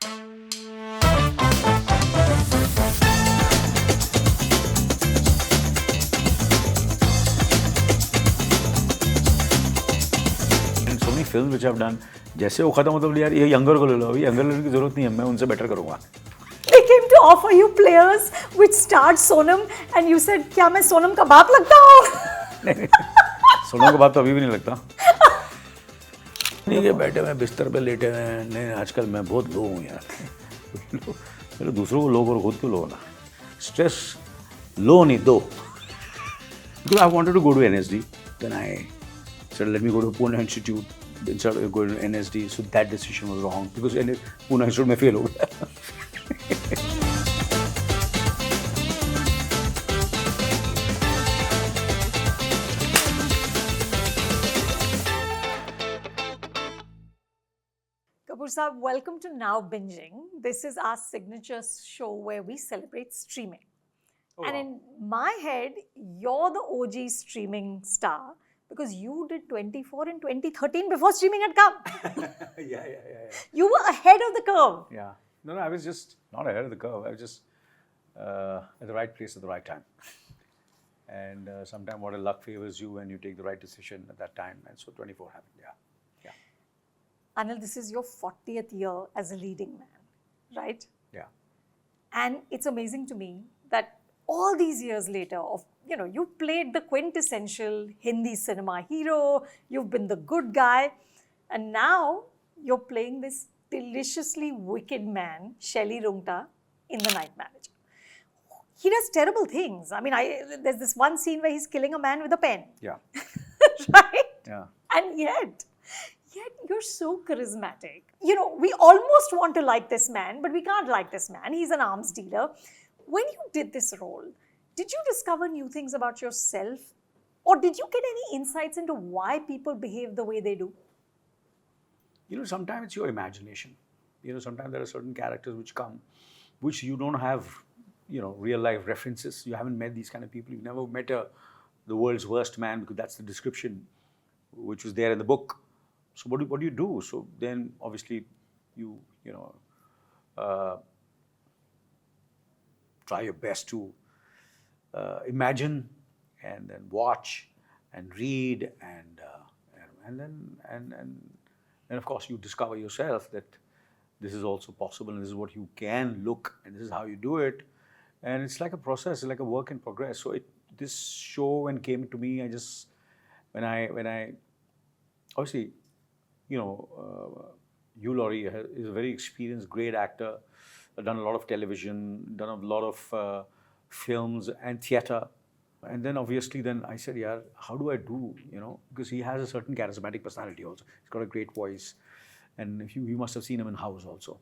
So many films which I've done, जैसे वो खत्म होता है यार ये यंगर को ले लो, अभी यंगर लड़की की जरूरत नहीं है, मैं उनसे बेटर करूँगा. They came to offer you players which starred Sonam and you said क्या मैं सोनम का बाप लगता हूँ? सोनम का बाप तो अभी भी नहीं लगता. नहीं कि बैठे मैं बिस्तर पे लेटे हुए हैं, नहीं आजकल मैं बहुत लो हूँ यार. मेरे दूसरों को लो करो, खुद को लो ना. स्ट्रेस लो नहीं दो. Because I wanted to go to NSD, then I said let me go to Pune Institute. Instead of going to NSD, so that decision was wrong because Pune Institute में fail हो गया. Kapoor Saab, welcome to Now Binging. This is our signature show where we celebrate streaming. And in my head, you're the OG streaming star because you did 24 in 2013 before streaming had come. Yeah. You were ahead of the curve. Yeah. No, I was just not ahead of the curve. I was just at the right place at the right time. And sometimes what a luck favors you when you take the right decision at that time. And so 24 happened, yeah. Anil, this is your 40th year as a leading man, right? Yeah. And it's amazing to me that all these years later, you played the quintessential Hindi cinema hero, you've been the good guy, and now you're playing this deliciously wicked man, Shelly Rungta, in The Night Manager. He does terrible things. I mean, there's this one scene where he's killing a man with a pen. Yeah. Right? Yeah. And yet you're so charismatic. We almost want to like this man, but we can't like this man. He's an arms dealer. When you did this role, did you discover new things about yourself? Or did you get any insights into why people behave the way they do? Sometimes it's your imagination. Sometimes there are certain characters which come, which you don't have, real life references. You haven't met these kind of people. You've never met the world's worst man because that's the description which was there in the book. So what do you do? So then obviously you try your best to imagine and then watch and read and then of course you discover yourself that this is also possible and this is what you can look and this is how you do it, and it's like a process, like a work in progress. So this show when came to me, I just when I obviously Hugh Laurie is a very experienced, great actor, done a lot of television, done a lot of films and theatre. And then obviously then I said, yeah, how do I do, because he has a certain charismatic personality also. He's got a great voice. And you must have seen him in House also.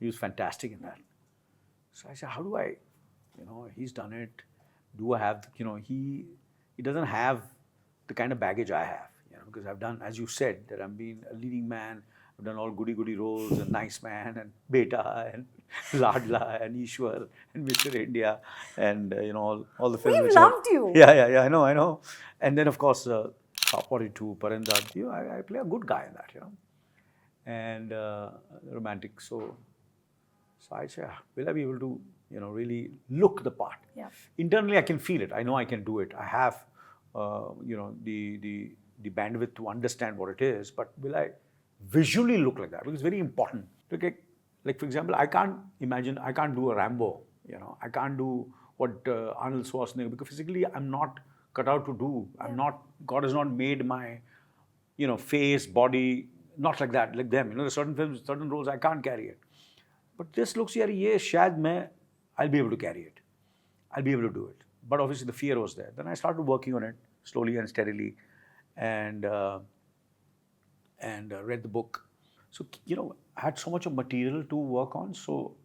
He was fantastic in that. So I said, how do I, he's done it. Do I have, he doesn't have the kind of baggage I have. Because I've done, as you said, that I've been a leading man. I've done all goody roles, and nice man, and Beta, and Ladla, and Ishwar, and Mr. India, and all the films. We've loved you. Yeah, I know. And then of course, Top 42, Parindar, I play a good guy in that, and romantic. So I say, will I be able to, really look the part? Yeah. Internally, I can feel it. I know I can do it. I have, the bandwidth to understand what it is, but will I visually look like that? Because it's very important. Like for example, I can't do a Rambo, I can't do what Arnold Schwarzenegger, because physically I'm not cut out to do. God has not made my, face, body, not like that, like them. There's certain films, certain roles I can't carry it. But this looks, I'll be able to carry it. I'll be able to do it. But obviously the fear was there. Then I started working on it slowly and steadily. And read the book. So, I had so much of material to work on. So,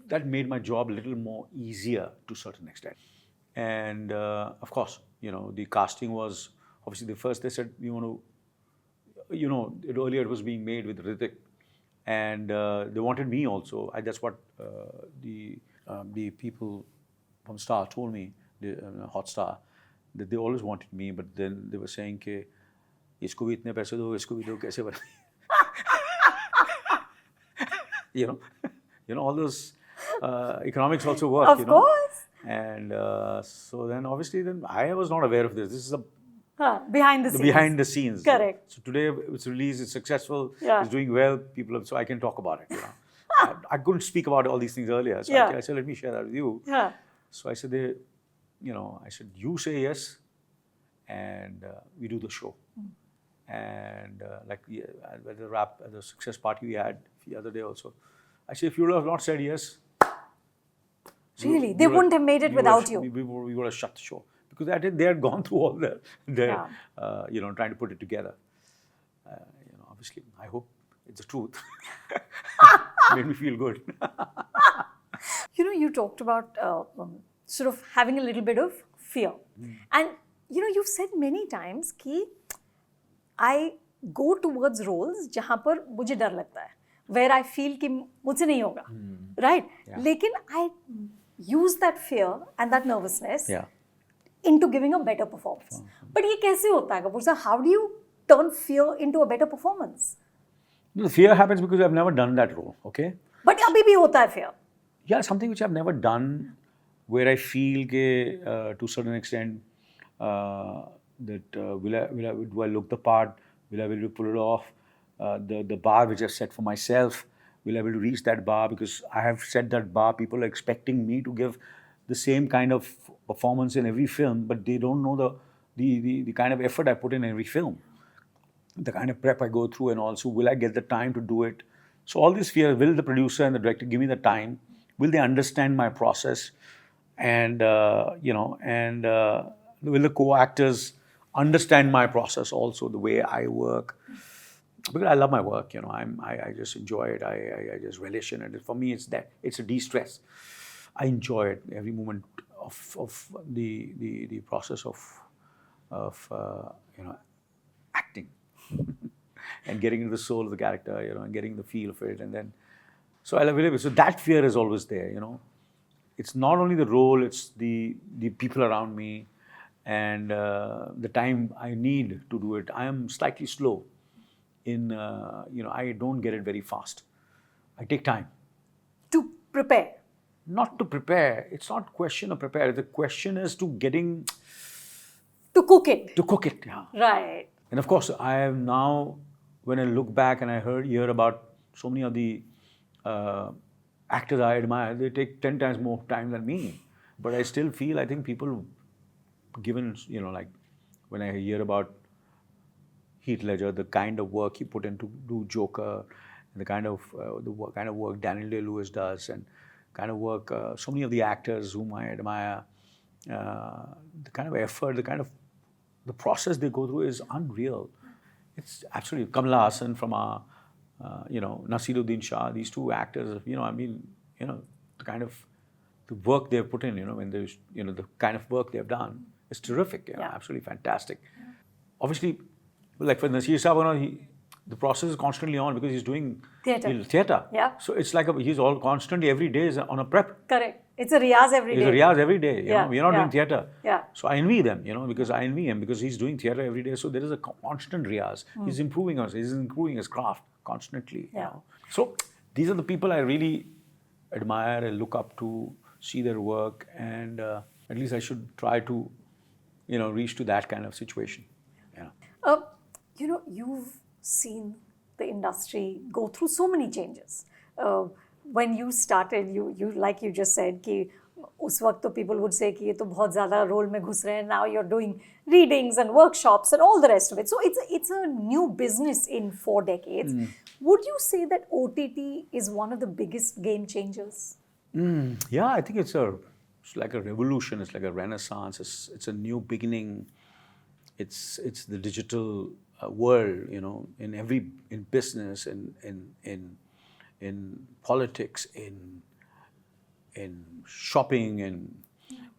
that made my job a little more easier to a certain extent. And of course, the casting was, obviously they said, we want to, earlier it was being made with Hrithik. And they wanted me also. That's what the people from Star told me, Hotstar, that they always wanted me, but then they were saying कि इसको भी इतने पैसे दो, इसको भी दो, कैसे बने? you know, all those economics also work. Of course. And so then obviously then I was not aware of this. This is Behind the scenes. behind the scenes. Correct. So today it's released, it's successful, Yeah. it's doing well. So I can talk about it. I couldn't speak about all these things earlier. So Yeah. I said, let me share that with you. Yeah. So I said, I said, you say yes, and we do the show. And at the success party we had the other day also, I said, if you would have not said yes, Really? They wouldn't have made it without you. We would have shut the show. Because they had gone through all their trying to put it together. Obviously, I hope it's the truth. Made me feel good. You talked about sort of having a little bit of fear. And, you've said many times कि I go towards roles जहाँ पर मुझे डर लगता है. Where I feel कि मुझसे नहीं होगा. Right? Yeah. लेकिन I use that fear and that nervousness Yeah. into giving a better performance. But ये कैसे होता है Kapoor sir? How do you turn fear into a better performance? The fear happens because I've never done that role, okay? But अभी भी होता है fear. Yeah, something which I've never done, where I feel to a certain extent that do I look the part? Will I be able to pull it off? The bar which I've set for myself, will I be able to reach that bar? Because I have set that bar. People are expecting me to give the same kind of performance in every film, but they don't know the kind of effort I put in every film, the kind of prep I go through, and also will I get the time to do it? So all this fear, will the producer and the director give me the time? Will they understand my process? And will the co-actors understand my process also, the way I work? Because I love my work, I just enjoy it. I just relish in it. For me, it's a de-stress. I enjoy it every moment of the process of acting and getting into the soul of the character, and getting the feel of it, and then so I love it. So that fear is always there, It's not only the role; it's the people around me, and the time I need to do it. I am slightly slow. I don't get it very fast. I take time. To prepare. Not to prepare. It's not question of prepare. The question is to getting... To cook it. To cook it, yeah. Right. And of course, I have now, when I look back and I hear about so many of the actors I admire, they take 10 times more time than me. But I still feel, I think people, given, like when I hear about Heath Ledger, the kind of work he put in to do Joker, and the kind of work Daniel Day-Lewis does, and kind of work so many of the actors whom I admire, the kind of effort, the process they go through is unreal. It's absolutely Kamala Hassan from our, Nasiruddin Shah. These two actors, the kind of the work they've put in, when there's, the kind of work they've done is terrific. Absolutely fantastic. Obviously, like for Nasir Saab, the process is constantly on because he's doing theatre. Yeah. So it's like he's all constantly every day is on a prep. Correct. It's a riyaz every day. It's a riyaz every day. We're not doing theatre. Yeah. So I envy them, because I envy him because he's doing theatre every day. So there is a constant riyaz. He's improving us. He's improving his craft constantly. So these are the people I really admire and look up to, see their work, and at least I should try to, reach to that kind of situation. Yeah. You've seen the industry go through so many changes. When you started, you like you just said कि उस वक्त तो people would say कि ये तो बहुत ज़्यादा role में घुस रहे हैं. Now you're doing readings and workshops and all the rest of it. So it's a new business in 4 decades. Would you say that OTT is one of the biggest game changers? Yeah, I think it's like a revolution. It's like a renaissance. It's a new beginning. It's the digital world, in business, in politics, in shopping,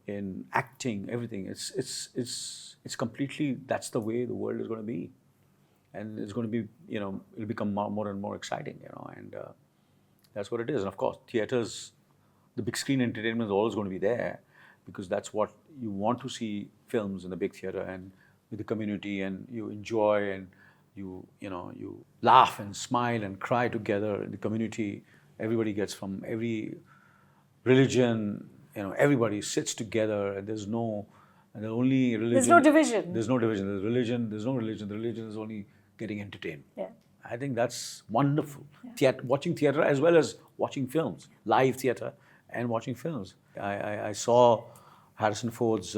in acting, everything. It's completely, that's the way the world is going to be, and it's going to be, it'll become more and more exciting, and that's what it is. And of course, theaters, the big screen entertainment is always going to be there because that's what you want to see, films in the big theater and with the community, and you enjoy and you laugh and smile and cry together in the community. Everybody gets from every religion, everybody sits together. And there's no, and the only religion. There's no division. There's no division. There's religion. There's no religion. The religion is only getting entertained. Yeah. I think that's wonderful. Watching theatre as well as watching films, live theatre and watching films. I saw Harrison Ford's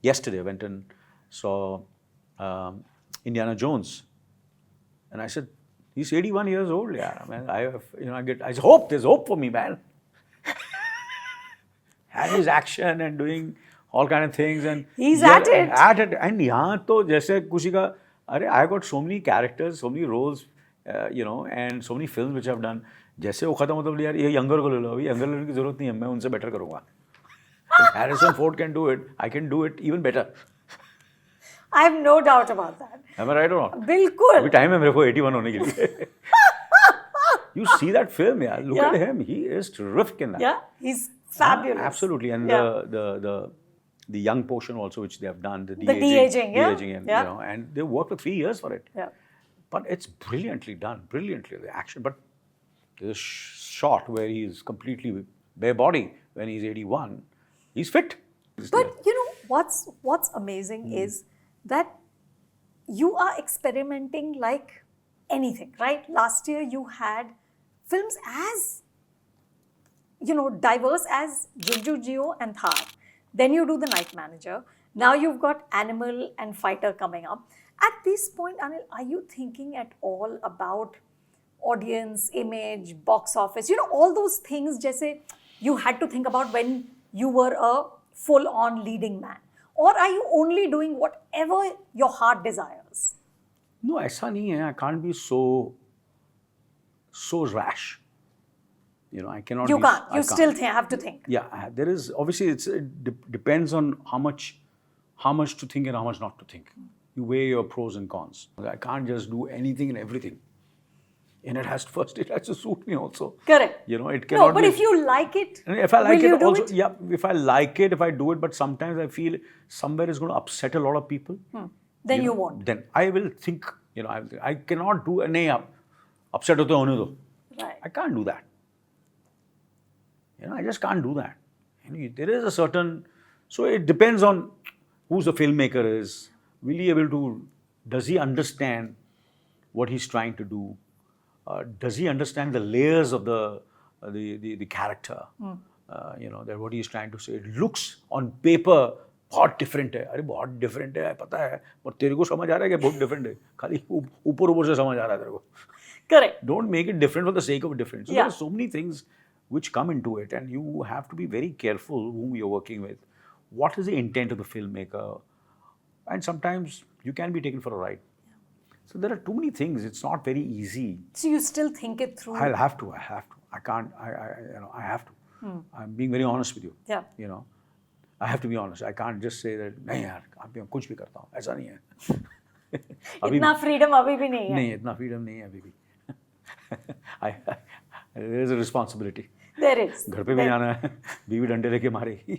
yesterday. I went and saw Indiana Jones, and I said, he's 81 years old. Yeah, man. I hope there's hope for me, man. And his action and doing all kind of things, and he's at it. And यहाँ तो जैसे किसी का I got so many characters, so many roles, and so many films which I've done. जैसे वो खत्म होता है यार ये younger को ले लो, अभी younger लेने की जरूरत नहीं है, मैं उनसे better करूँगा. If Harrison Ford can do it, I can do it even better. I have no doubt about that. Am I right or not? बिल्कुल. अभी time है मेरे को 81 होने के लिए. You see that film, yeah? Look at him. He is terrific in that. Yeah, he's fabulous. Absolutely, and the young portion also which they have done, the de-aging, and and they worked for 3 years for it. Yeah. But it's brilliantly done, the action. But there's a shot where he's completely bare body when he's 81. He's fit. But what's amazing is that you are experimenting like anything, right? Last year you had films as diverse as Juju Geo and Thar. Then you do The Night Manager. Now you've got Animal and Fighter coming up. At this point, Anil, are you thinking at all about audience, image, box office, all those things jaise you had to think about when you were a full-on leading man? Or are you only doing whatever your heart desires? No, ऐसा नहीं है. I can't be so rash. I cannot. You can't. You still have to think. Yeah, there is obviously it depends on how much to think and how much not to think. You weigh your pros and cons. I can't just do anything and everything, and it has to suit me also. Correct. It cannot. No, but if you like it, if I like will you it do also, it? yeah. If I like it, if I do it, but sometimes I feel somewhere is going to upset a lot of people. Then you won't. Then I will think. I cannot do नहीं upset होते होने दो. Right. I can't do that. I just can't do that. There is a certain, so it depends on who the filmmaker is. Will he able to, does he understand what he's trying to do? Does he understand the layers of the character? That what he's trying to say. It looks on paper बहुत different है. अरे बहुत different है, पता है. पर तेरे को समझ आ रहा है कि बहुत different है. खाली ऊपर से समझ आ रहा है तेरे को. Correct. Don't make it different for the sake of difference. So there are so many things which come into it, and you have to be very careful whom you're working with. What is the intent of the filmmaker? And sometimes you can be taken for a ride. So there are too many things. It's not very easy. So you still think it through? I have to. I can't. I have to. I'm being very honest with you. Yeah. I have to be honest. I can't just say that नहीं यार मैं कुछ भी करता हूँ. ऐसा नहीं है. इतना freedom अभी भी नहीं है. नहीं, इतना freedom नहीं है अभी भी. There is a responsibility. There is. घर पे भी जाना है. बीवी डंडे लेके मारेगी.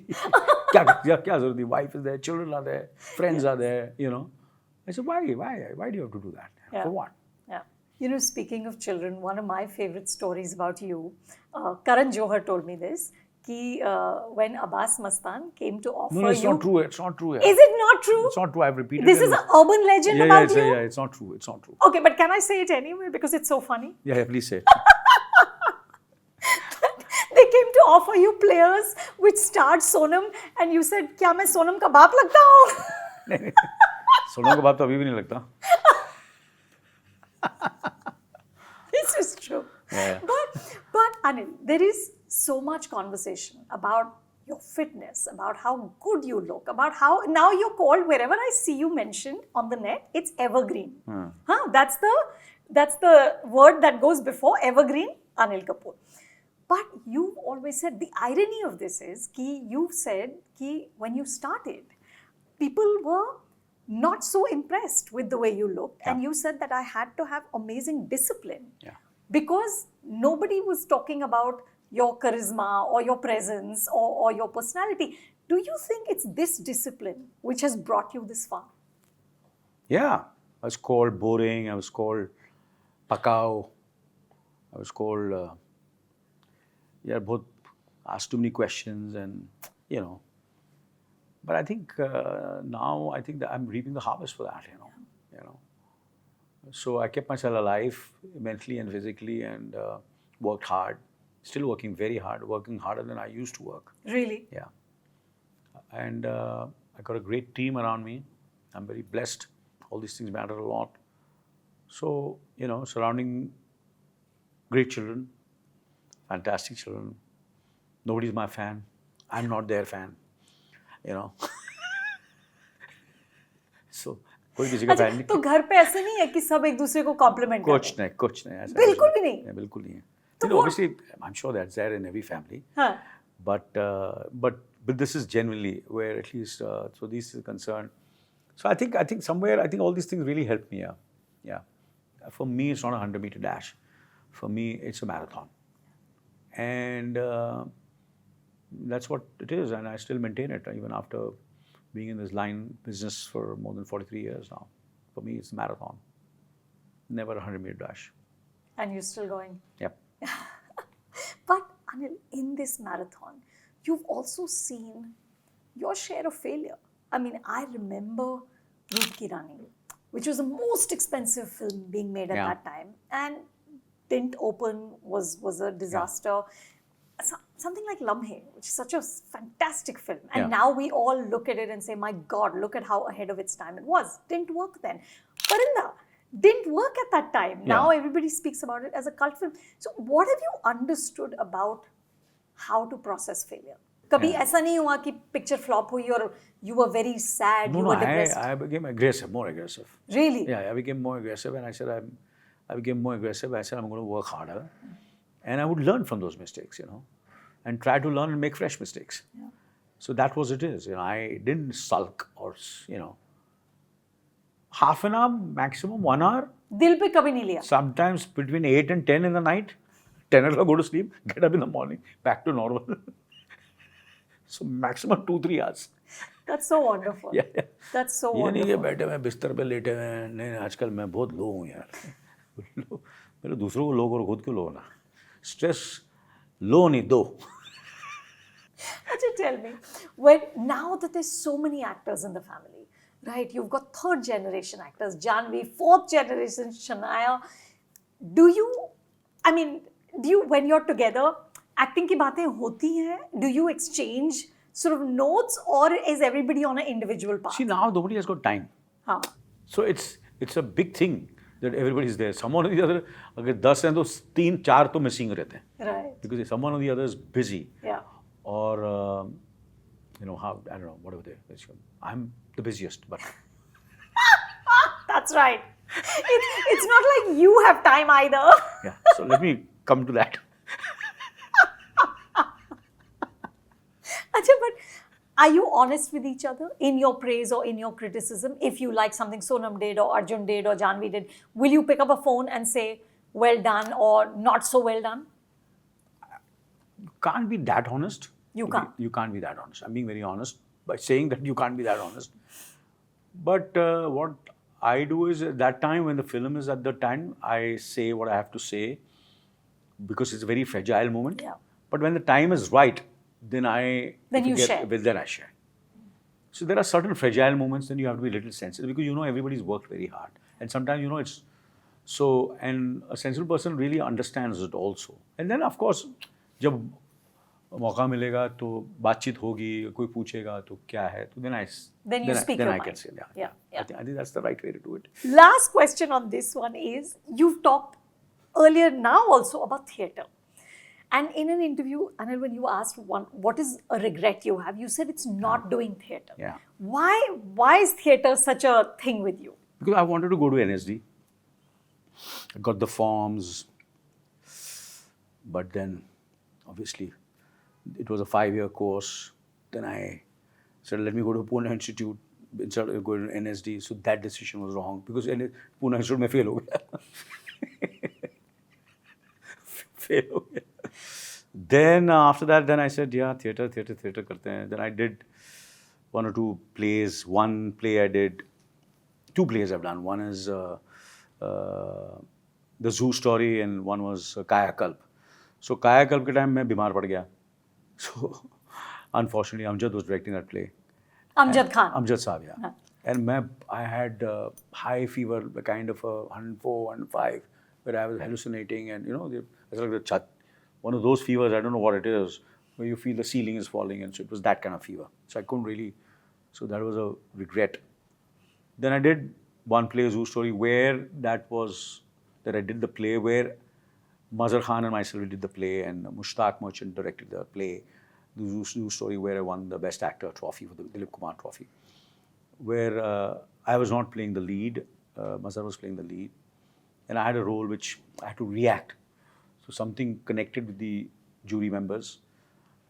क्या जरूरत है? Wife is there, children are there, friends are there. I said, why do you have to do that? Yeah. For what? Yeah. Speaking of children, one of my favorite stories about you, Karan Johar told me this, कि when Abbas Mastan came to offer you... No, it's not true. It's not true. Is it not true? It's not true. I've repeated this it. This is an urban legend about you? Yeah, it's not true. It's not true. Okay, but can I say it anyway because it's so funny? Yeah, please say it. They came to offer you players which starred Sonam and you said, क्या मैं Sonam का बाप लगता हूँ? नहीं, सोनम का बाप तो अभी भी नहीं लगता. This is true. Yeah. But Anil, there is so much conversation about your fitness, about how good you look, about how now you're called, wherever I see you mentioned on the net, it's evergreen. That's the word that goes before evergreen, Anil Kapoor. But you've always said, the irony of this is कि you've said कि when you started, people were not so impressed with the way you looked. Yeah. And you said that I had to have amazing discipline. Yeah. Because nobody was talking about your charisma or your presence or your personality. Do you think it's this discipline which has brought you this far? Yeah. I was called boring. I was called pakao. I was called yeah, both asked too many questions and, you know. But I think now I think that I'm reaping the harvest for that, you know. So I kept myself alive mentally and physically and worked hard. Still working very hard, working harder than I used to work. Really? Yeah. And I got a great team around me. I'm very blessed. All these things matter a lot. So, you know, surrounding great children, fantastic children. Nobody's my fan. I'm not their fan, you know. So, कोई किसी का अच्छा, fan नहीं. तो घर पे ऐसे नहीं है कि सब एक दूसरे को कॉम्प्लीमेंट कुछ नहीं ऐसा बिल्कुल भी नहीं? बिल्कुल नहीं है. तो You know, obviously, I'm sure that's there in every family. हाँ. But this is genuinely where at least so this is concerned. So I think somewhere all these things really help me. Yeah. For me, it's not a 100-meter dash. For me, it's a marathon, and that's what it is. And I still maintain it even after being in this line business for more than 43 years now. For me, it's a marathon, never a 100-meter dash. And you're still going. Yep. But Anil, in this marathon, you've also seen your share of failure. I mean, I remember Root Ki Rani, which was the most expensive film being made at that time, and didn't open, was a disaster. Something like Lamhe, which is such a fantastic film. And now we all look at it and say, my God, look at how ahead of its time it was. Didn't work then. Parinda didn't work at that time. Now everybody speaks about it as a cult film. So what have you understood about how to process failure? कभी ऐसा नहीं हुआ कि picture flop हुई और you were very sad, you were depressed? I became aggressive, more aggressive. Really? Yeah, I became more aggressive, and I said I became more aggressive. I said I'm going to work harder, and I would learn from those mistakes, you know, and try to learn and make fresh mistakes. Yeah. So that was it is, you know. I didn't sulk or, you know, half an hour, maximum 1 hour. दिल पे कभी नहीं लिया. Sometimes between 8 and 10 in the night, 10 o'clock go to sleep, get up in the morning, back to normal. So maximum 2-3 hours. That's so wonderful. Yeah. That's so ये नहीं कि wonderful. बैठे मैं बिस्तर पे लेटे हुए हैं. नहीं, आजकल मैं बहुत लो हूँ यार. मेरे दूसरों को लो करो, खुद को लो ना. Stress लो नहीं दो. Actually, tell me, now that there's so many actors in the family, right? You've got third generation actors, Janvi, fourth generation Shania. Do you, when you're together, acting की बातें होती हैं? Do you exchange sort of notes, or is everybody on an individual path? See, now nobody has got time. So it's a big thing that everybody is there. Someone or the other, अगर 10 हैं तो 3-4 तो missing रहते हैं. Right. Because someone or the other is busy. Yeah. Or you know, how, I don't know, whatever they. I'm the busiest, but That's right. It's not like you have time either. yeah. So let me come to that. Achha, but are you honest with each other in your praise or in your criticism? If you like something Sonam did or Arjun did or Janvi did, will you pick up a phone and say, well done or not so well done? You can't be that honest. You can't. You can't be that honest. I'm being very honest by saying that you can't be that honest. But what I do is at that time when the film is at the time, I say what I have to say because it's a very fragile moment. Yeah. But when the time is right, then you share. Then I share. So there are certain fragile moments, then you have to be a little sensitive because you know everybody's worked very hard. And sometimes, you know, it's so, and a sensible person really understands it also. And then of course, जब मौका मिलेगा तो बातचीत होगी, कोई पूछेगा तो क्या है, तो then I can say that. Yeah. I think that's the right way to do it. Last question on this one is, you've talked earlier now also about theatre. And in an interview, Anil, when you asked what is a regret you have, you said it's not doing theatre. Yeah. Why is theatre such a thing with you? Because I wanted to go to NSD. I got the forms, but then obviously it was a 5-year course. Then I said, let me go to Pune Institute instead of going to NSD. So that decision was wrong because Pune Institute में fail हो गया. Fail हो गया. Then after that, then I said, yeah, theatre करते हैं. Then I did 1 or 2 plays. One play I did, 2 plays I've done. One is The Zoo Story and one was Kaya Kalp. So कायाकल्प के time मैं बीमार पड़ गया. So unfortunately, Amjad was directing that play. Amjad Khan. Amjad Saab, yeah. And I had high fever, kind of 104, 105, where I was hallucinating, and it's like the chat. One of those fevers, I don't know what it is, where you feel the ceiling is falling, and so it was that kind of fever. So I couldn't really, so that was a regret. Then I did one play, Zoo Story, where I did the play where Mazhar Khan and myself did the play, and Mushtaq Merchant directed the play, the Zoo Story, where I won the Best Actor trophy for the Dilip Kumar trophy, where I was not playing the lead, Mazhar was playing the lead, and I had a role which I had to react. So something connected with the jury members,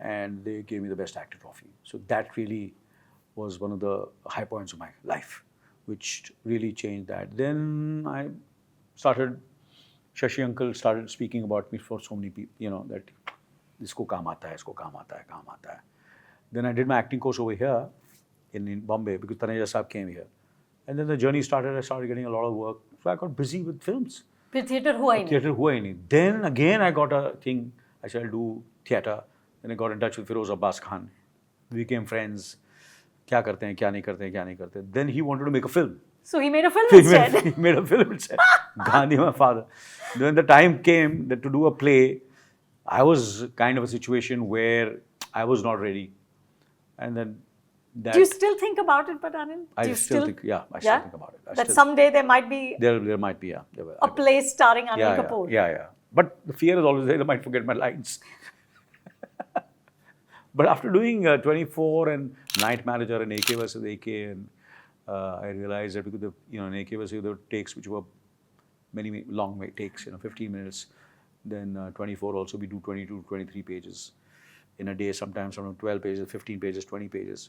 and they gave me the Best Actor trophy. So that really was one of the high points of my life, which really changed that. Then I started, Shashi uncle started speaking about me for so many people, that isko kaam aata hai, isko kaam aata hai, kaam aata hai. Then I did my acting course over here in Bombay because Taneja Saab came here. And then the journey started, I started getting a lot of work. So I got busy with films. फिर theatre हुआ ही नहीं. Theatre हुआ ही नहीं. Then again I got a thing, I shall do theatre. Then I got in touch with Feroz Abbas Khan. We became friends. क्या करते हैं, क्या नहीं करते हैं, क्या नहीं करते. Then he wanted to make a film. So he made a film instead. He made a film instead. Gandhi, my father. When the time came that to do a play, I was kind of a situation where I was not ready. And then that... Do you still think about it, but Anil? I still think about it. That someday there might be... There might be, yeah. A play starring Anil Kapoor. Yeah. But the fear is always there, I might forget my lines. But after doing 24 and Night Manager and AK versus AK, and I realized that because in AK versus the takes which were many long takes, 15 minutes. Then 24 also we do 22, 23 pages in a day, sometimes around 12 pages, 15 pages, 20 pages.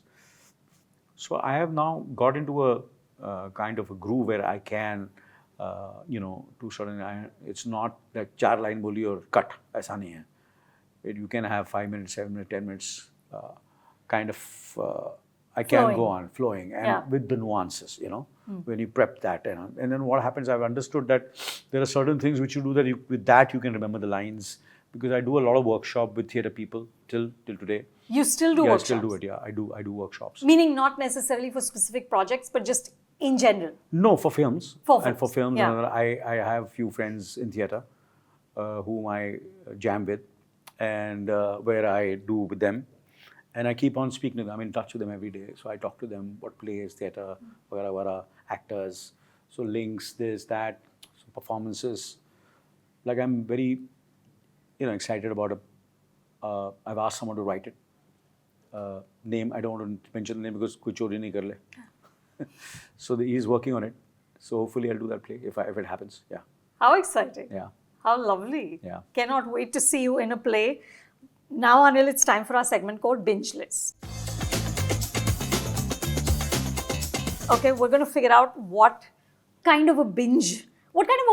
So I have now got into a kind of a groove where I can, do certain. It's not like 4 line boli or cut. ऐसा नहीं है. You can have 5 minutes, 7 minutes, 10 minutes, kind of. I can go on flowing and with the nuances, when you prep that. And then what happens, I've understood that there are certain things which you do that with that you can remember the lines, because I do a lot of workshop with theatre people till today. You still do workshops? I still do it, yeah. I do workshops. Meaning not necessarily for specific projects, but just in general? No, for films. And for films, yeah. I have few friends in theatre whom I jam with, and where I do with them. And I keep on speaking to them. I'm in touch with them every day. So I talk to them, what plays, theatre, whatever, actors. So links, this, that, so performances. Like I'm very, excited about it. I've asked someone to write it. Name, I don't want to mention the name because kuch chori nahi kar le. So he's working on it. So hopefully I'll do that play if it happens. Yeah. How exciting. Yeah. How lovely. Yeah. Cannot wait to see you in a play. Now, Anil, it's time for our segment called Binge List. Okay, we're going to figure out what kind of a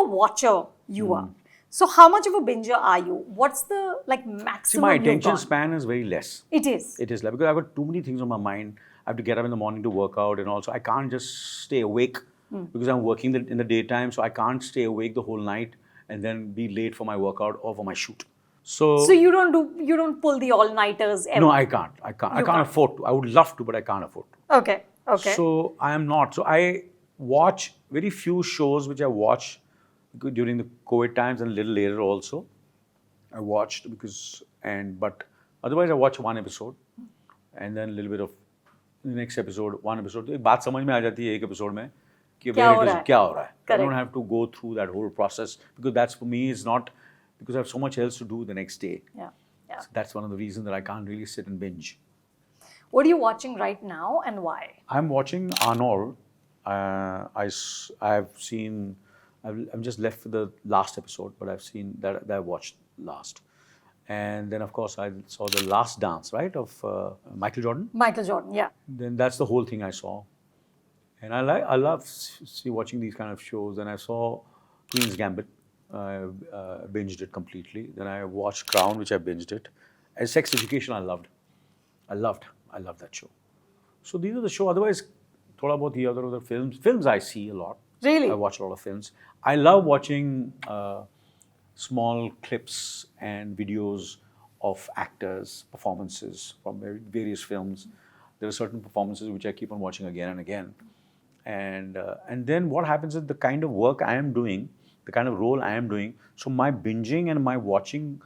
watcher you are. So, how much of a binger are you? What's the maximum? See, my attention span is very less. It is. It is less because I've got too many things on my mind. I have to get up in the morning to work out, and also I can't just stay awake because I'm working in the daytime. So I can't stay awake the whole night and then be late for my workout or for my shoot. So you don't pull the all-nighters ever? No, I can't. I can't afford to. I would love to, but I can't afford to. Okay. So I am not. So I watch very few shows which I watch during the COVID times and a little later also. I watched but otherwise I watch one episode and then a little bit of the next episode, one episode. तो एक बात समझ में आ जाती है एक episode में कि क्या हो रहा है. I don't have to go through that whole process because that's for me is not. Because I have so much else to do the next day. Yeah. So that's one of the reasons that I can't really sit and binge. What are you watching right now and why? I'm watching Arnold. I'm just left with the last episode, but I've seen that I watched last. And then, of course, I saw The Last Dance, right, of Michael Jordan. Michael Jordan, yeah. Then that's the whole thing I saw. And I love watching these kind of shows. And I saw Queen's Gambit. I binged it completely. Then I watched Crown, which I binged it. And Sex Education, I loved that show. So these are the shows. Otherwise, thoda bahut hi other films. Films I see a lot. Really? I watch a lot of films. I love watching small clips and videos of actors' performances from various films. There are certain performances which I keep on watching again and again. And then what happens is the kind of work I am doing, the kind of role I am doing, so my binging and my watching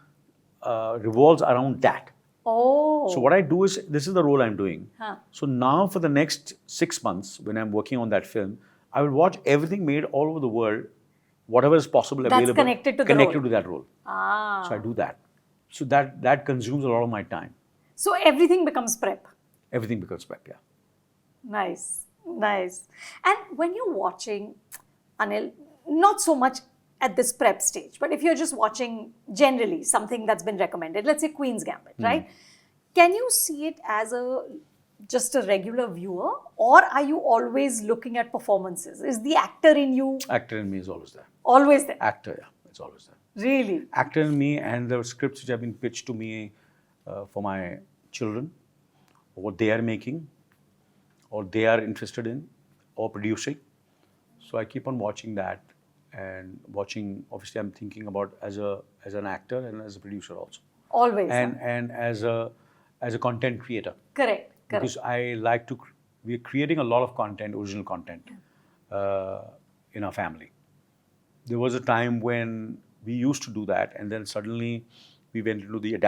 revolves around that. Oh. So what I do is, this is the role I'm doing. Huh. So now for the next 6 months, when I'm working on that film, I will watch everything made all over the world, whatever is possible, That's available, connected to the role. to that role. Ah. So I do that. So that consumes a lot of my time. So everything becomes prep. Everything becomes prep, yeah. Nice, nice. And when you're watching, Anil, not so much at this prep stage, but if you're just watching generally something that's been recommended, let's say Queen's Gambit, right? Can you see it as just a regular viewer, or are you always looking at performances? Is the actor in you Actor in me is always there. always there? Actor, yeah, it's always there. Really? Actor in me, and the scripts which have been pitched to me for my children, what they are making, or they are interested in, or producing. So I keep on watching that, and watching. Obviously, I'm thinking about as an actor and as a producer also, Always. and as a content creator. Correct. Because I like to. We're creating a lot of content, original content, in our family. There was a time when we used to do that, and then suddenly we went into the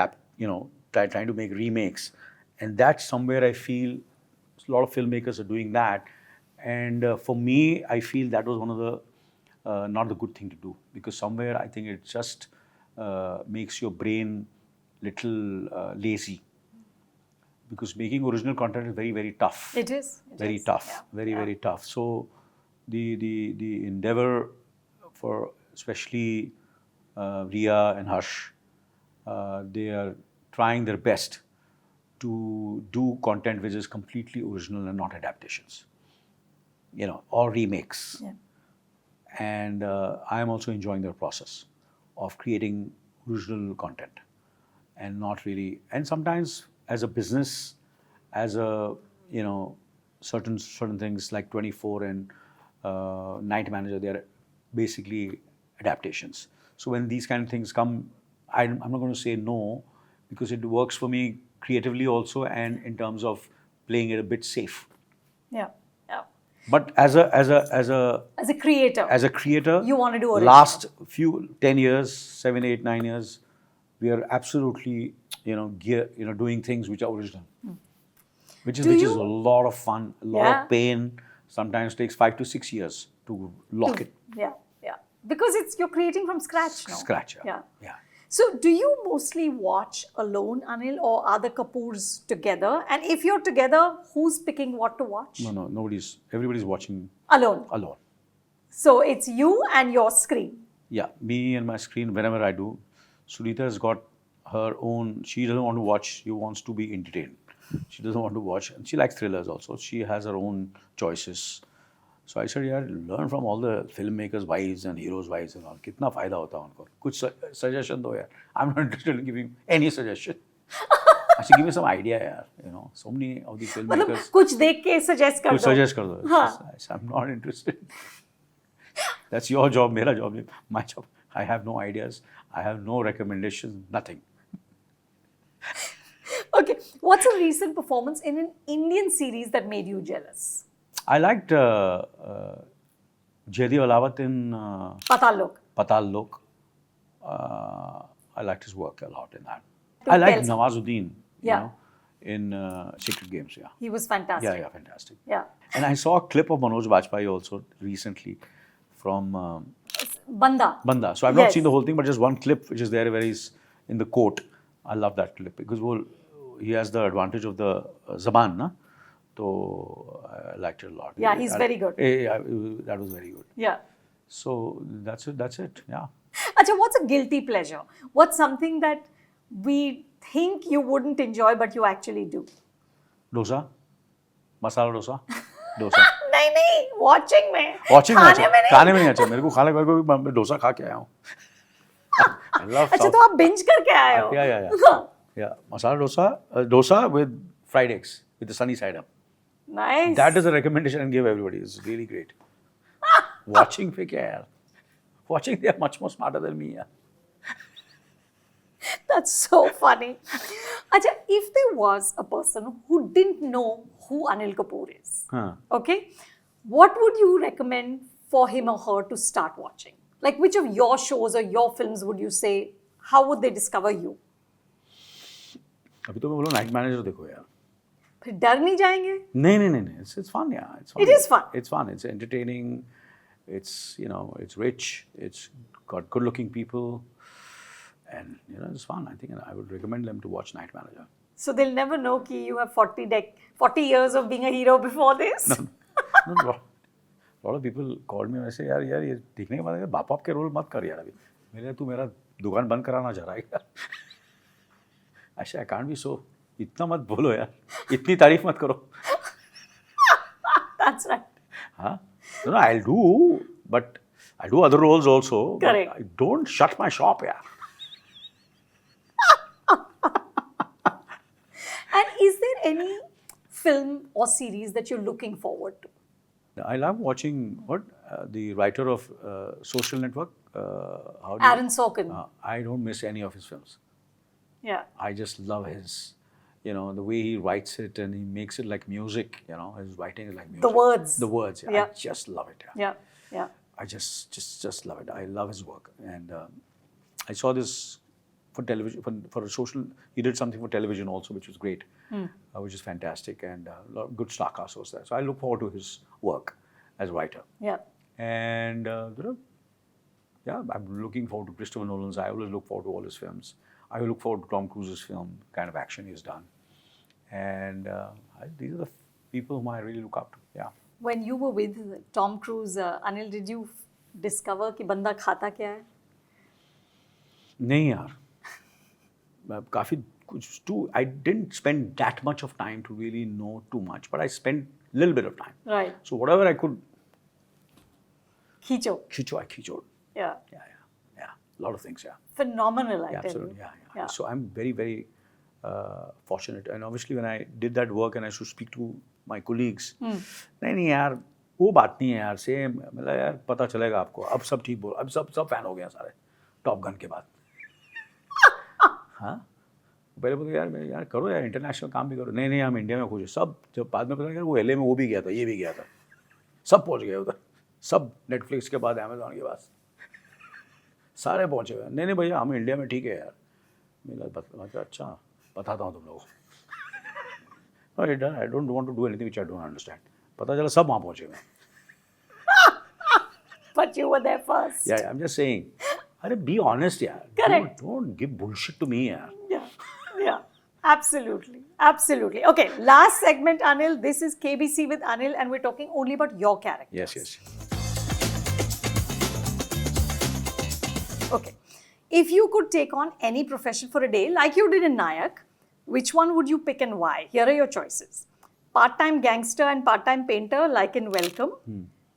trying to make remakes, and that's somewhere I feel a lot of filmmakers are doing that, and for me, I feel that was one of the not the good thing to do, because somewhere I think it just makes your brain little lazy, because making original content is very, very tough. It is. Very tough. Yeah. Very tough. So the endeavor for especially Ria and Harsh, they are trying their best to do content which is completely original and not adaptations, or remakes. Yeah. And I am also enjoying their process of creating original content, and not really. And sometimes, as a business, as a certain things like 24 and Night Manager, they are basically adaptations. So when these kind of things come, I'm not going to say no, because it works for me creatively also, and in terms of playing it a bit safe. Yeah. But as a creator, you want to do original. Last 10 years, 7, 8, 9 years, we are absolutely doing things which are original, which is a lot of fun, a lot of pain. Sometimes takes 5 to 6 years to lock it. Yeah. Because you're creating from scratch now. Scratch. Yeah. Yeah. So, do you mostly watch alone, Anil, or are the Kapoors together? And if you're together, who's picking what to watch? No, everybody's watching Alone. So, it's you and your screen. Yeah, me and my screen whenever I do. Sunita has got her own, she doesn't want to watch, she wants to be entertained. She doesn't want to watch, and she likes thrillers also. She has her own choices. So I said, learn from all the filmmakers' wives and heroes' wives and all. Kitna fayda hota unko. Kuch suggestion do yaar. I'm not interested in giving any suggestion. Actually, give me some idea, yaar. So many of the filmmakers. Kuch dekh ke suggest kar do. Kuch suggest kar do. I'm not interested. That's your job, mera job, my job. I have no ideas. I have no recommendations, nothing. Okay, what's a recent performance in an Indian series that made you jealous? I liked Jaidev Alawat in Patal Lok. I liked his work a lot in that. I liked Nawazuddin, in Secret Games. Yeah, he was fantastic. Yeah, fantastic. Yeah, and I saw a clip of Manoj Bajpayee also recently from Banda. So I've not seen the whole thing, but just one clip which is there where he's in the court. I love that clip because he has the advantage of the Zaban, na? So I liked it a lot. Yeah, he's very good. Yeah, that was very good. Yeah. So that's it. Yeah. Achha, what's a guilty pleasure? What's something that we think you wouldn't enjoy but you actually do? Dosa. Masala dosa. नहीं, watching में. खाने में नहीं अच्छा. मेरे को खाने को डोसा खा के आया हूँ. अच्छा, तो आप binge करके आए हो? Yeah. Masala dosa with fried eggs with the sunny side up. Nice. That is a recommendation I can give everybody. It's really great. Watching पे क्या यार? Watching, they are much more smarter than me. Yeah. That's so funny. Acha, if there was a person who didn't know who Anil Kapoor is, okay, what would you recommend for him or her to start watching? Like, which of your shows or your films would you say, how would they discover you? अभी तो मैं बोलूँ night manager देखो यार. फिर डर नहीं जाएंगे? नहीं. It's fun, yeah. It's fun. It is fun. It's fun. It's entertaining. It's, it's rich. It's got good-looking people. And, it's fun. I think I would recommend them to watch Night Manager. So they'll never know that you have 40 years of being a hero before this? No. A lot of people called me and say, यार ये देखने के बाद बाप के role मत कर यार अभी. तू मेरा दुकान बंद कराना चाह रहा है यार. I can't be so. इतना मत बोलो यार. इतनी तारीफ मत करो. That's right. हाँ? No, I'll do, but I do other roles also. Correct. But I don't shut my shop, yeah. And is there any film or series that you're looking forward to? I love watching the writer of Social Network. Aaron Sorkin. I don't miss any of his films. Yeah. I just love his, the way he writes it and he makes it like music. His writing is like music. The words. The words. Yeah. Yeah. I just love it. Yeah. I just love it. I love his work. And I saw this for television, for a social, he did something for television also, which was great, which is fantastic. And a lot of good star cast was there. So I look forward to his work as writer. Yeah. And I'm looking forward to Christopher Nolan's. I always look forward to all his films. I look forward to Tom Cruise's film, kind of action he's done. And these are the people whom I really look up to. Yeah. When you were with Tom Cruise, Anil, did you discover कि बंदा खाता क्या है? नहीं यार. काफी कुछ too. I didn't spend that much of time to really know too much, but I spent a little bit of time. Right. So whatever I could. खींचो. I खींचो. Yeah. A lot of things, yeah. Phenomenal, I tell you. Absolutely, yeah. So I'm very, very fortunate. And obviously when I did that work and I should speak to my colleagues, नहीं यार वो बात नहीं है यार same मतलब यार पता चलेगा आपको अब सब ठीक बोल अब सब फैन हो गए सारे टॉप गन के बाद. हाँ पहले बोलते यार करो यार इंटरनेशनल काम भी करो. नहीं हम इंडिया में खुश है सब. जब बाद में पता लगा वो LA में वो भी गया था ये भी गया था सब पहुँच गए उधर सब नेटफ्लिक्स के बाद अमेजोन के बाद सारे पहुँचे हुए. नहीं भैया हम इंडिया में ठीक है यार. मैं अच्छा बताता हूँ तुम लोगों को. I don't want to do anything which I don't understand. पता चला सब वहाँ पहुँचे हुए. But you were there first. Yeah, I'm just saying. अरे be honest यार. Correct. Don't give bullshit to me यार. Yeah. Absolutely. Okay, last segment, Anil. This is KBC with Anil, and we're talking only about your characters. Yes. Okay. If you could take on any profession for a day, like you did in Nayak, which one would you pick and why? Here are your choices. Part-time gangster and part-time painter, like in Welcome.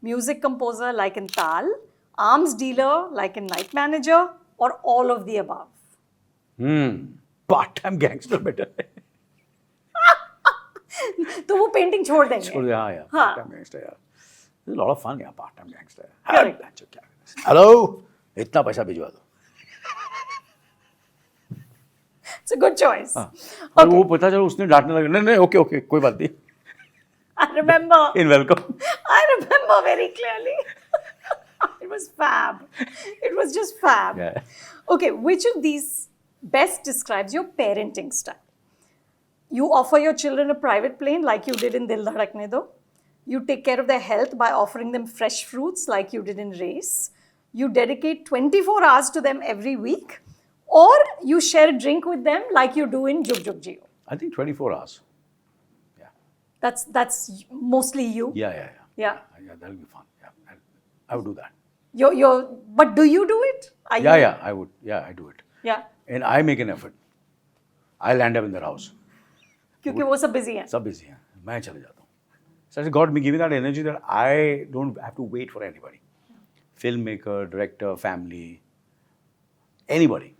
Music composer, like in Tal. Arms dealer, like in Night Manager. Or all of the above. Part-time gangster better है. तो वो painting छोड़ देंगे. छोड़ दे हाँ यार. Part-time gangster यार. There's a lot of fun यार part-time gangster. Correct. Hello. इतना पैसा भिजवा दो. It's a good choice. और वो पता चला उसने डांटने लगा. नहीं ओके कोई बात नहीं. I remember. In Welcome. I remember very clearly. It was fab. It was just fab. Yeah. Okay, which of these best describes your parenting style? You offer your children a private plane like you did in Dil Dhadakne Do. You take care of their health by offering them fresh fruits like you did in Race. You dedicate 24 hours to them every week. Or you share a drink with them like you do in Jug Jug Jio. I think 24 hours. Yeah. That's mostly you? Yeah. Yeah. That'll be fun. Yeah. I would do that. But do you do it? Yeah, I would. Yeah, I do it. Yeah. And I make an effort. I'll end up in their house. क्योंकि वो सब busy हैं. सब busy हैं. मैं चले जाता हूँ. So God me giving that energy that I don't have to wait for anybody. Filmmaker, director, family, anybody.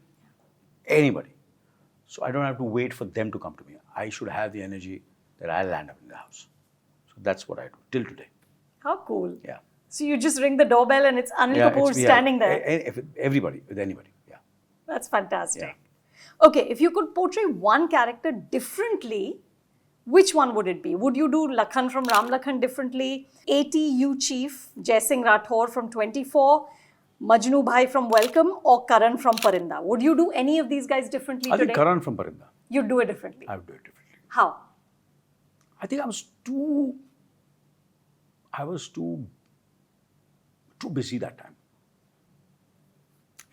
So I don't have to wait for them to come to me. I should have the energy that I'll land up in the house. So that's what I do till today. How cool. Yeah. So you just ring the doorbell and it's Anil Kapoor standing there. Everybody, with anybody. Yeah. That's fantastic. Yeah. Okay, if you could portray one character differently, which one would it be? Would you do Lakhan from Ram Lakhan differently? ATU Chief Jaising Rathore from 24, Majnu Bhai from Welcome, or Karan from Parinda? Would you do any of these guys differently I today? think Karan from Parinda. You'd do it differently. I would do it differently. How? I think I was too busy that time.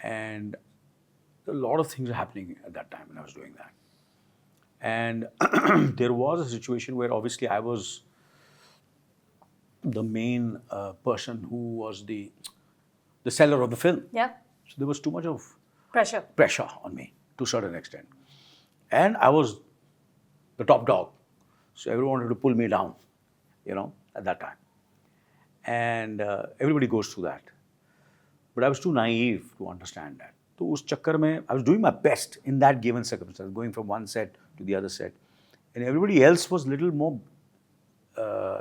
And a lot of things were happening at that time when I was doing that. And there was a situation where obviously I was the main person who was the seller of the film. Yeah. So there was too much of Pressure. on me to a certain extent. And I was the top dog. So everyone wanted to pull me down, at that time. And everybody goes through that. But I was too naive to understand that. So us chakkar mein, I was doing my best in that given circumstance, going from one set to the other set. And everybody else was a little more,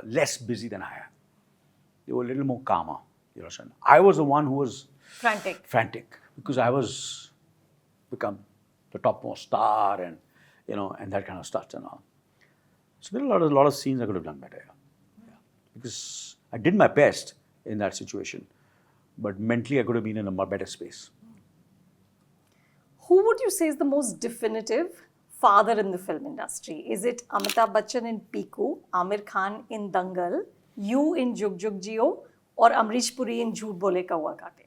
less busy than I am. They were a little more calmer. You understand? I was the one who was frantic because I was become the topmost star and, and that kind of stuff and all. So there are a lot of scenes I could have done better. Yeah. Because I did my best in that situation. But mentally, I could have been in a much better space. Who would you say is the most definitive father in the film industry? Is it Amitabh Bachchan in Piku, Amir Khan in Dangal, you in Jug Jug Jio, or Amrish Puri in Jhoot Bole Kaua Kaate?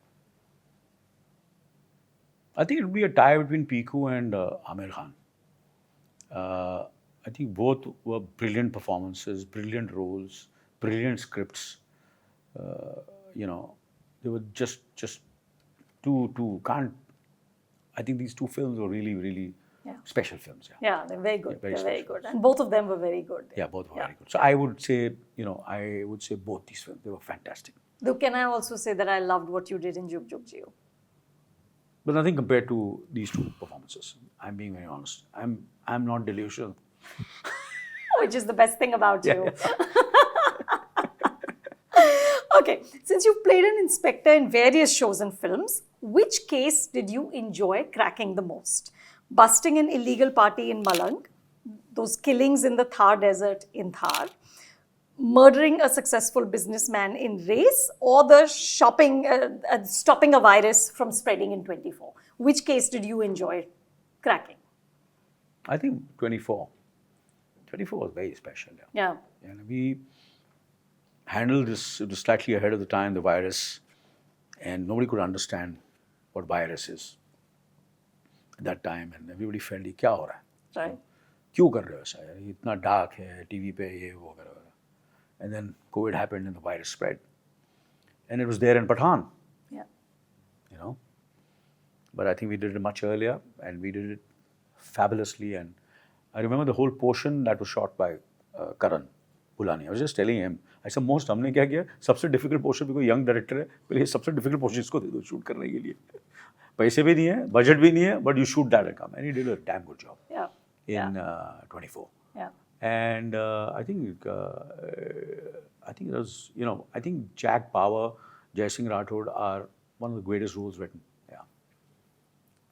I think it would be a tie between Piku and Amir Khan. I think both were brilliant performances, brilliant roles, brilliant scripts. They were just two can't. I think these two films were really, really special films. Yeah, they're very good. Very they're very special good, and both of them were very good. Yeah, both were very good. So I would say, both these films, they were fantastic. Though, can I also say that I loved what you did in Jug Jug Jio? But nothing compared to these two performances. I'm being very honest. I'm not delusional. Which is the best thing about you. Okay, since you've played an inspector in various shows and films, which case did you enjoy cracking the most? Busting an illegal party in Malang, those killings in the Thar desert in Thar, murdering a successful businessman in Race, or the stopping a virus from spreading in 24? Which case did you enjoy cracking? I think 24. 24 was very special. Yeah. And we handled this, it was slightly ahead of the time, the virus, and nobody could understand what virus is at that time, and everybody felt, kya ho raha hai? Right. Kyun kar rahe ho aisa? Itna dark hai, TV pe ye wo kar. And then COVID happened and the virus spread. And it was there in Pathan. Yeah. But I think we did it much earlier and we did it fabulously. And I remember the whole portion that was shot by Karan Pulani. I was just telling him, I said, most हमने क्या किया? सबसे difficult portion because young director है, पहले सबसे difficult portion इसको दे दो shoot करने के लिए. पैसे भी नहीं है, budget भी नहीं है, but you shoot that and come. And he did a damn good job. Yeah. In 24. Yeah. And I think it was, I think Jack Bauer, Jaising Rathod are one of the greatest roles written. Yeah.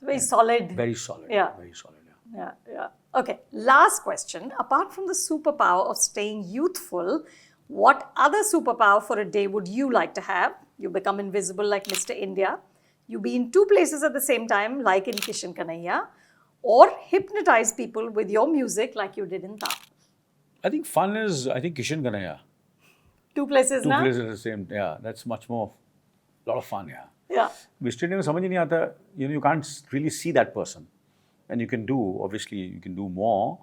Very solid. Very solid. Yeah. Very solid. Yeah, yeah. Okay, last question. Apart from the superpower of staying youthful, what other superpower for a day would you like to have? You become invisible like Mr. India. You be in two places at the same time, like in Kishan Kanhaiya, or hypnotize people with your music like you did in Ta. I think fun is, Kishan Kanhaiya. Two places now? Two places at the same, yeah. That's much more, a lot of fun, yeah. Yeah. Mr. India, समझ ही नहीं आता, you can't really see that person. And you can do, obviously, you can do more,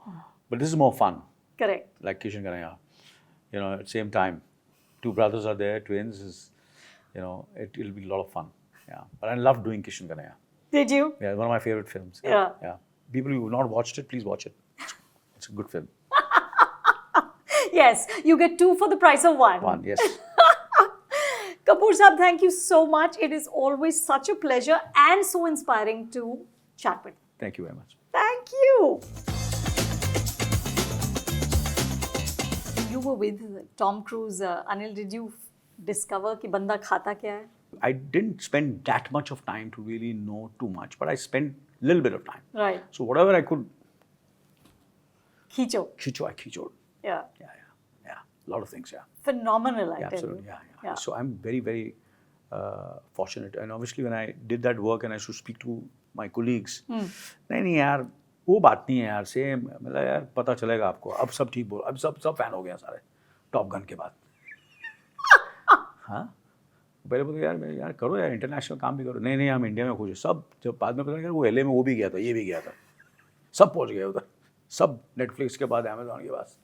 but this is more fun. Correct. Like Kishan Kanhaiya. At the same time, two brothers are there, twins, it'll be a lot of fun. Yeah. But I love doing Kishan Kanhaiya. Did you? Yeah, one of my favorite films. Yeah. Yeah. People who have not watched it, please watch it. It's a good film. Yes, you get two for the price of one. One, yes. Kapoor Saab, thank you so much. It is always such a pleasure and so inspiring to chat with. Thank you very much. Thank you. You were with Tom Cruise. Anil, did you discover कि बंदा खाता क्या है? I didn't spend that much of time to really know too much, but I spent little bit of time. Right. So whatever I could Khicho. khicho, I khichoed. Yeah. Yeah. A lot of things, yeah. Phenomenal, I Yeah, tell absolutely, you. yeah. So I'm very, very fortunate. And obviously when I did that work and I used to speak to my colleagues, नहीं यार वो बात नहीं है यार, same मतलब यार पता चलेगा आपको, अब सब ठीक बोल, अब सब फैन हो गए हैं सारे टॉप गन के बाद. हाँ, पहले बोलते यार करो यार, इंटरनेशनल काम भी करो. नहीं हम इंडिया में खुश हैं. सब जब बाद में पता लगा वो LA में वो भी गया था, ये भी गया था, सब पहुंच गए उधर, सब नेटफ्लिक्स के बाद अमेजोन के पास.